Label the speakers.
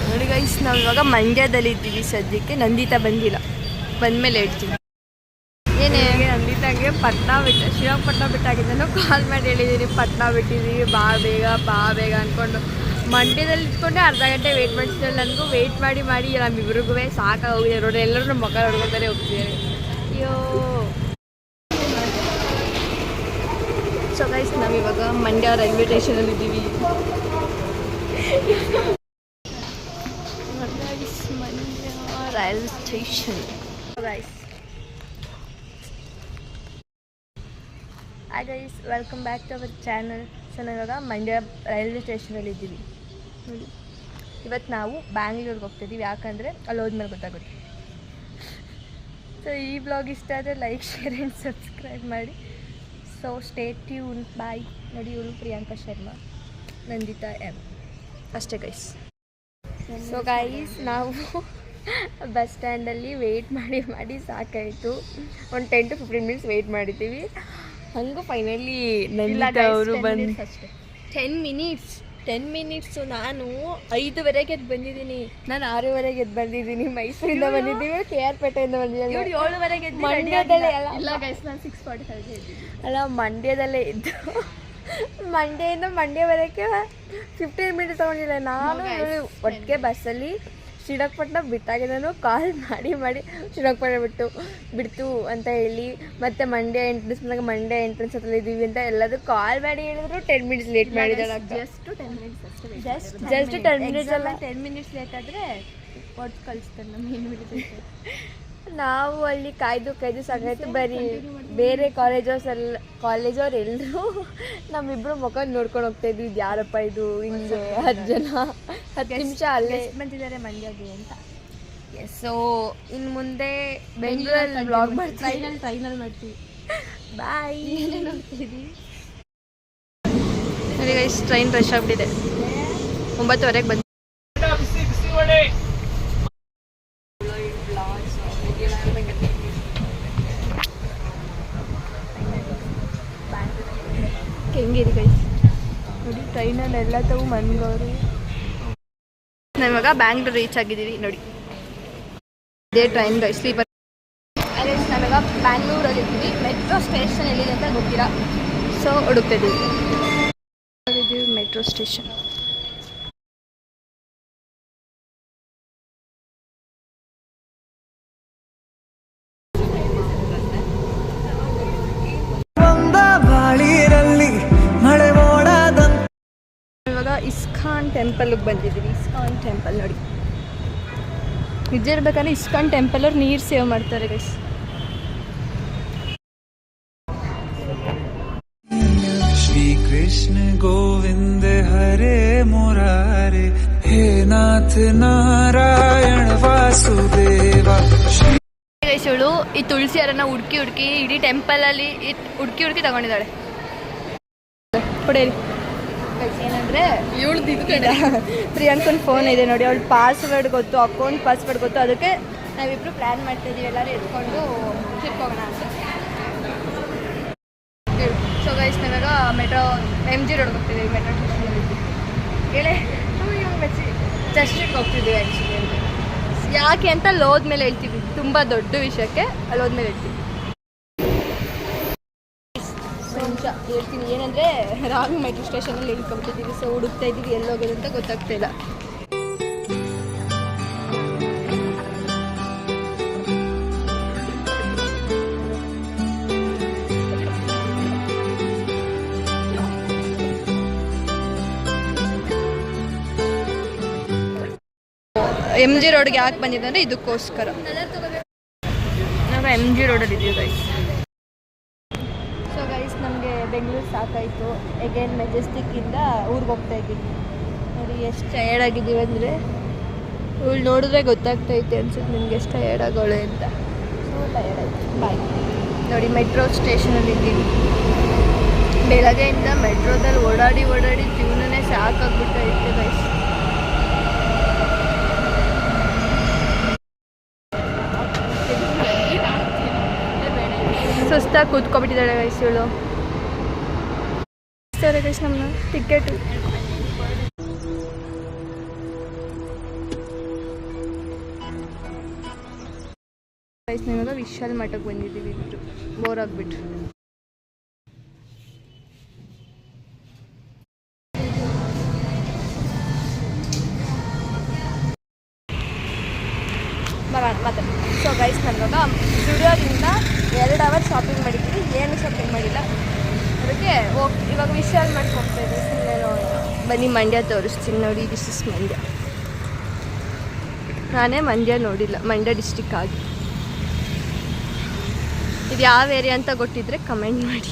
Speaker 1: ನೋಡಿ ಗೈಸ್, ನಾವು ಇವಾಗ ಮಂಡ್ಯದಲ್ಲಿ ಇದ್ದೀವಿ ಸದ್ಯಕ್ಕೆ. ನಂದಿತಾ ಬಂದಿಲ್ಲ, ಬಂದಮೇಲೆ ಹೇಳ್ತೀವಿ. ಏನೇ ನಂದಿತಾಗೆ ಪಟ್ನಾ ಬಿಟ್ಟು ಶ್ರೀರಂಗಪಟ್ಟಣ ಬಿಟ್ಟಾಗಿದ್ದಾನು ಕಾಲ್ ಮಾಡಿ ಹೇಳಿದ್ದೀನಿ, ಪಟ್ನಾ ಬಿಟ್ಟಿದ್ದೀವಿ, ಬಾ ಬೇಗ ಅಂದ್ಕೊಂಡು. ಮಂಡ್ಯದಲ್ಲಿ ಇಟ್ಕೊಂಡೆ ಅರ್ಧ ಗಂಟೆ ವೆಯ್ಟ್ ಮಾಡಿಸಿದ್ರೆ ನನಗೂ ವೆಯ್ಟ್ ಮಾಡಿ ನಮ್ಮಿಬ್ರಿಗೂ ಸಾಕಾಗೋಗಿದೆ. ನೋಡಿ ಎಲ್ಲರೂ ನಮ್ಮ ಮಕ್ಕ ನೋಡ್ಕೊತಾರೆ ಹೋಗ್ತಿದ್ದಾರೆ. ಅಯ್ಯೋ. ಸೊ ಗೈಸ್, ನಾವಿವಾಗ ಮಂಡ್ಯ ರೈಲ್ವೆ ಸ್ಟೇಷನಲ್ಲಿ ಇದ್ದೀವಿ. Mandya railway station guys. Hi guys, welcome back to our channel. So ನಾವಿವಾಗ ಮಂಡ್ಯ ರೈಲ್ವೆ ಸ್ಟೇಷನಲ್ಲಿ ಇದ್ದೀವಿ. ನೋಡಿ, ಇವತ್ತು ನಾವು ಬ್ಯಾಂಗ್ಳೂರಿಗೆ ಹೋಗ್ತಿದ್ದೀವಿ, ಯಾಕಂದರೆ ಅಲ್ಲಿ ಹೋದ್ಮೇಲೆ ಗೊತ್ತಾಗುತ್ತೆ. ಸೊ ಈ ಬ್ಲಾಗ್ ಇಷ್ಟ ಆದರೆ ಲೈಕ್, ಶೇರ್ ಆ್ಯಂಡ್ ಸಬ್ಸ್ಕ್ರೈಬ್ ಮಾಡಿ. So stay tune. ಬಾಯ್. ನೋಡಿ, ಇವಳು ಪ್ರಿಯಾಂಕಾ ಶರ್ಮಾ, ನಂದಿತಾ ಎಮ್ ಅಷ್ಟೇ ಗೈಸ್. ಸೊ ಗೈಸ್, ನಾವು ಬಸ್ ಸ್ಟ್ಯಾಂಡಲ್ಲಿ ವೆಯ್ಟ್ ಮಾಡಿ ಸಾಕಾಯಿತು. ಒಂದು 10 to 15 minutes ವೆಯ್ಟ್ ಮಾಡಿದ್ದೀವಿ. ಹಂಗೂ ಫೈನಲಿ ನಂದಿತಾ ಅವರು ಬಂದು 10 ಮಿನಿಟ್ಸು. ನಾನು 5:15ಗೆ ಎದ್ದು ಬಂದಿದ್ದೀನಿ. ನಾನು 6:15ಗೆ ಎದ್ದು ಬಂದಿದ್ದೀನಿ. ಮೈಸೂರಿಂದ ಬಂದಿದ್ದೀವಿ, KR ಪೇಟೆಯಿಂದ ಬಂದಿದ್ದೀನಿ. 7:15ಗೆ ಮಂಡ್ಯದಲ್ಲೇ ಅಲ್ಲ ಗೈಸ್, ನಾನು 6:45 ಅಲ್ಲ, ಮಂಡ್ಯದಲ್ಲೇ ಇದ್ದು ಮಂಡ್ಯದಿಂದ ಮಂಡ್ಯವರೆಗೆ 15 minutes ತೊಗೊಂಡಿಲ್ಲ. ನಾನು ಒಟ್ಟಿಗೆ ಬಸ್ಸಲ್ಲಿ ಶ್ರೀರಂಗಪಟ್ಟಣ ಬಿಟ್ಟಾಗಿದ್ದಾನು ಕಾಲ್ ಮಾಡಿ ಶ್ರೀರಂಗಪಟ್ಟಣ ಬಿಡ್ತು ಅಂತ ಹೇಳಿ, ಮತ್ತು ಮಂಡ್ಯ ಎಂಟ್ರೆನ್ಸ್ ಬಂದಾಗ ಮಂಡ್ಯ ಎಂಟ್ರೆನ್ಸ್ ಹತ್ರ ಇದ್ದೀವಿ ಅಂತ ಎಲ್ಲದೂ ಕಾಲ್ ಮಾಡಿ ಹೇಳಿದ್ರು. 10 minutes ಲೇಟ್ ಮಾಡಿದ್ದಾಳೆ. ಜಸ್ಟ್ 10 minutes ಅಷ್ಟೇ. 10 minutes ಅಲ್ಲ, 10 minutes ಲೇಟ್ ಆದರೆ ಹೊಟ್ಟು ಕಳಿಸ್ತಾರೆ ನಮ್ಮ ಇನ್ವಿಟೇಷನ್. ನಾವು ಅಲ್ಲಿ ಕಾಯ್ದು ಸಾಕಾಯ್ತು. ಬರೀ ಬೇರೆ ಕಾಲೇಜವ್ರು ಎಲ್ಲರೂ ನಮ್ಮಿಬ್ಬರು ಮುಖ ನೋಡ್ಕೊಂಡು ಹೋಗ್ತಾಯಿದ್ವಿ. ಇದು ಯಾರಪ್ಪ ಇದು, ಹಿಂಗೆ 10 ನಿಮಿಷ ಅಲ್ಲೇ ಬಂದಿದ್ದಾರೆ ಮಂಡ್ಯಗೆ ಅಂತ. ಎಸ್. ಸೊ ಇನ್ನು ಮುಂದೆ ಬೆಂಗಳೂರಲ್ಲಿ ಬ್ಲಾಗ್ ಮಾಡ್ತೀವಿ, ಟ್ರೈನಲ್ಲಿ ಮಾಡ್ತೀವಿ. ಬಾಯ್. ನೋಡ್ತಿದ್ದೀವಿ ನೋಡಿ ಗೈಸ್, ಟ್ರೈನ್ ರಶ್ ಆಗಿಬಿಟ್ಟಿದೆ. 9:15ಗೆ ಬಂದು ಹೆಂಗಿರಿ ಗೈಸ್. ನೋಡಿ, ಟ್ರೈನಲ್ಲಿ ಎಲ್ಲ ತಾವು ಮನ್ಗವರು. ನಾವಿವಾಗ ಬ್ಯಾಂಗ್ಳೂರು ರೀಚ್ ಆಗಿದ್ದೀವಿ. ನೋಡಿ, ಇದೇ ಟ್ರೈನ್ ಗೈಸ್, ಸ್ಲೀಪರ್. ಅದೇ ನಾವಿವಾಗ ಬ್ಯಾಂಗ್ಳೂರಲ್ಲಿ ಇದ್ದೀವಿ. ಮೆಟ್ರೋ ಸ್ಟೇಷನ್ ಎಲ್ಲಿದೆ ಅಂತ ಗೊತ್ತಿಲ್ಲ, ಸೊ ಹುಡುಕ್ತಿದ್ದೀವಿ. Metro station. ಇವಾಗ ಇಸ್ಕಾನ್ ಟೆಂಪಲ್ಗೆ ಬಂದಿದ್ದೀವಿ. ಇಸ್ಕಾನ್ ಟೆಂಪಲ್ ನೋಡಿ, ನಿಜ ಇರ್ಬೇಕಂದ್ರೆ ಇಸ್ಕಾನ್ ಟೆಂಪಲ್ ಅವ್ರು ನೀರು ಸೇವ್ ಮಾಡ್ತಾರೆ ಗೈಸ್.
Speaker 2: ಶ್ರೀ ಕೃಷ್ಣ ಗೋವಿಂದ ಹರೇ ಮುರಾರೇ, ಹೇ ನಾಥ ನಾರಾಯಣ ವಾಸುದೇವ.
Speaker 1: ಗೈಸ್, ಇವಳು ಈ ತುಳಸಿ ಹಾರನ ಹುಡುಕಿ ಇಡೀ ಟೆಂಪಲಲ್ಲಿ ಹುಡುಕಿ ತಗೊಂಡಿದ್ದಾಳೆ. ಕೊಡೇರಿ ಏನಂದರೆ ಇವಳು ಪ್ರಿಯಾಂಕನ ಫೋನ್ ಇದೆ ನೋಡಿ, ಅವಳು ಪಾಸ್ವರ್ಡ್ ಗೊತ್ತು, ಅಕೌಂಟ್ ಪಾಸ್ವರ್ಡ್ ಗೊತ್ತು. ಅದಕ್ಕೆ ನಾವಿಬ್ಬರು ಪ್ಲ್ಯಾನ್ ಮಾಡ್ತಾಯಿದ್ದೀವಿ, ಎಲ್ಲರೂ ಎತ್ಕೊಂಡು ಟ್ರಿಪ್ ಹೋಗೋಣ ಅಂತ. ಸೊ ಗೈಸ್, ನಾವಾಗ ಮೆಟ್ರೋ MG ರೋಡ್ಗೆ ಹೋಗ್ತಿದ್ದೀವಿ. ಮೆಟ್ರೋ ಸ್ಟೇಷನಲ್ಲಿ ಹೇಳಿ ಜಸ್ಟಿಗೆ ಹೋಗ್ತಿದ್ದೀವಿ ಆ್ಯಕ್ಚುಲಿ. ಯಾಕೆ ಅಂತ ಅಲ್ಲಿ ಹೋದ್ಮೇಲೆ ಹೇಳ್ತೀವಿ, ತುಂಬ ದೊಡ್ಡ ವಿಷಯಕ್ಕೆ ಅಲ್ಲಿ ಹೋದ್ಮೇಲೆ ಹೇಳ್ತೀವಿ. ಹೇಳ್ತೀನಿ ಏನಂದರೆ, ರಾಂಗ್ ಮೆಟ್ರೋ ಸ್ಟೇಷನಲ್ಲಿ ಇಳ್ಕೊಂಬಿಟ್ಟಿದ್ದೀವಿ. ಸೊ ಹುಡುಕ್ತಾ ಇದ್ದೀವಿ, ಎಲ್ಲಿ ಹೋಗೋದು ಅಂತ ಗೊತ್ತಾಗ್ತಾ ಇಲ್ಲ. MG ರೋಡ್ಗೆ ಯಾಕೆ ಬಂದಿದೆ ಅಂದರೆ ಇದಕ್ಕೋಸ್ಕರ. ನಾವು MG ರೋಡಲ್ಲಿ ಇದ್ದೀವಿ ಗೈಸ್. ಸೊ ಗೈಸ್, ನಮಗೆ ಬೆಂಗಳೂರು ಸಾಕಾಯಿತು. ಎಗೇನ್ ಮೆಜೆಸ್ಟಿಕ್ಕಿಂದ ಊರಿಗೆ ಹೋಗ್ತಾ ಇದ್ದೀವಿ. ನೋಡಿ ಎಷ್ಟು ಟಯರ್ಡ್ ಆಗಿದ್ದೀವಿ ಅಂದರೆ, ಇವಳು ನೋಡಿದ್ರೆ ಗೊತ್ತಾಗ್ತೈತೆ ಅನ್ಸುತ್ತೆ ನಿಮ್ಗೆ ಎಷ್ಟು ಟಯರ್ಡ್ ಆಗೋಳೆ ಅಂತ. ಸೊ ಟಯರ್ಡ್ ಆಯಿತು. ಬಾಯ್. ನೋಡಿ, ಮೆಟ್ರೋ ಸ್ಟೇಷನಲ್ಲಿ ಇದ್ದೀವಿ. ಬೆಳಗ್ಗೆಯಿಂದ ಮೆಟ್ರೋದಲ್ಲಿ ಓಡಾಡಿ ಜೀವನನೇ ಸಾಕಾಗ್ಬಿಟ್ಟೈತೆ ಗೈಸ್. ಸುಸ್ತಾಗಿ ಕೂತ್ಕೊಬಿಟ್ಟಿದ್ದಾಳೆ ಗೈಸ್ ಇವಳು. ಸರಿ ಗೈಸ್, ನಮ್ಮ ಟಿಕೆಟು ಇವಾಗ ವಿಶಾಲ್ ಮಠಕ್ಕೆ ಬಂದಿದ್ದೀವಿ ಇಬ್ಬರು ಬೋರ್ ಆಗಿಬಿಟ್ಟು. ಬರೋಣ ಮತ್ತೆ. ಸೊ ಗೈಸ್ ನಾನಿವಾಗ ಸ್ಟುಡಿಯೋದಿಂದ 2 ಅವರ್ ಶಾಪಿಂಗ್ ಮಾಡಿದ್ದೀನಿ, ಏನು ಶಾಪಿಂಗ್ ಮಾಡಿಲ್ಲ. ಅದಕ್ಕೆ ಇವಾಗ ವಿಶಾಲ್ ಮಠಕ್ಕೆ ಹೋಗ್ತಾ ಇದ್ದೀವಿ. ಸುಮ್ಮನೆ ನೋಡೋಣ ಬನ್ನಿ. ಮಂಡ್ಯ ತೋರಿಸ್ತೀನಿ ನೋಡಿ. This is Mandya. ನಾನೇ ಮಂಡ್ಯ ನೋಡಿಲ್ಲ, ಮಂಡ್ಯ ಡಿಸ್ಟಿಕ್ ಆಗಿ. ಇದು ಯಾವ ಏರಿಯಾ ಅಂತ ಗೊತ್ತಿದ್ರೆ ಕಮೆಂಟ್ ಮಾಡಿ.